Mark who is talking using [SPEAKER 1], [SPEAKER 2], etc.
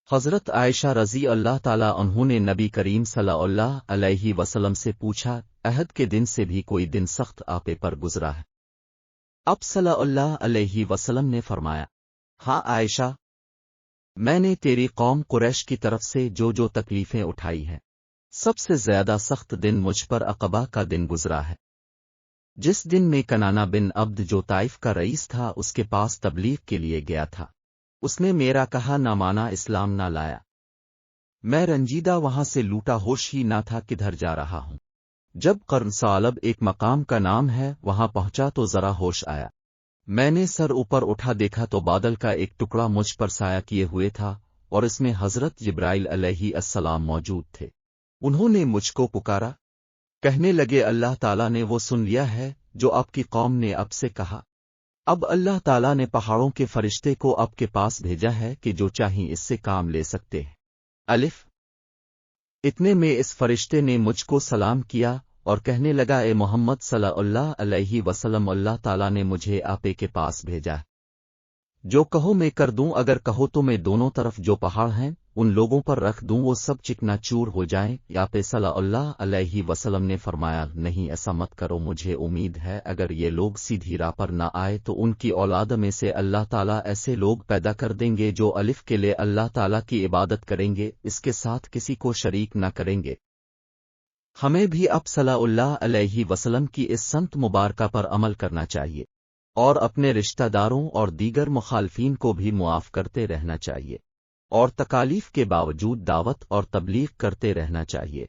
[SPEAKER 1] حضرت عائشہ رضی اللہ تعالیٰ عنہ نے نبی کریم صلی اللہ علیہ وسلم سے پوچھا، عہد کے دن سے بھی کوئی دن سخت آپے پر گزرا ہے؟ آپ صلی اللہ علیہ وسلم نے فرمایا، ہاں عائشہ، میں نے تیری قوم قریش کی طرف سے جو تکلیفیں اٹھائی ہیں، سب سے زیادہ سخت دن مجھ پر عقبہ کا دن گزرا ہے، جس دن میں کنانہ بن عبد جو طائف کا رئیس تھا اس کے پاس تبلیغ کے لیے گیا تھا، اس نے میرا کہا نہ مانا، اسلام نہ لایا۔ میں رنجیدہ وہاں سے لوٹا ہوش ہی نہ تھا کدھر جا رہا ہوں۔ جب قرن ثعلب ایک مقام کا نام ہے وہاں پہنچا تو ذرا ہوش آیا، میں نے سر اوپر اٹھا دیکھا تو بادل کا ایک ٹکڑا مجھ پر سایہ کیے ہوئے تھا اور اس میں حضرت جبرائیل علیہ السلام موجود تھے۔ انہوں نے مجھ کو پکارا، کہنے لگے اللہ تعالیٰ نے وہ سن لیا ہے جو آپ کی قوم نے اب سے کہا، اب اللہ تعالیٰ نے پہاڑوں کے فرشتے کو آپ کے پاس بھیجا ہے کہ جو چاہیں اس سے کام لے سکتے ہیں۔ الف۔ اتنے میں اس فرشتے نے مجھ کو سلام کیا اور کہنے لگا، اے محمد صلی اللہ علیہ وسلم، اللہ تعالیٰ نے مجھے آپے کے پاس بھیجا، جو کہو میں کر دوں، اگر کہو تو میں دونوں طرف جو پہاڑ ہیں ان لوگوں پر رکھ دوں، وہ سب چکنا چور ہو جائیں۔ آپے صلی اللہ علیہ وسلم نے فرمایا، نہیں ایسا مت کرو، مجھے امید ہے اگر یہ لوگ سیدھی راہ پر نہ آئے تو ان کی اولاد میں سے اللہ تعالیٰ ایسے لوگ پیدا کر دیں گے جو الف کے لیے اللہ تعالیٰ کی عبادت کریں گے، اس کے ساتھ کسی کو شریک نہ کریں گے۔ ہمیں بھی اب صلی اللہ علیہ وسلم کی اس سنت مبارکہ پر عمل کرنا چاہیے اور اپنے رشتہ داروں اور دیگر مخالفین کو بھی معاف کرتے رہنا چاہیے اور تکالیف کے باوجود دعوت اور تبلیغ کرتے رہنا چاہیے۔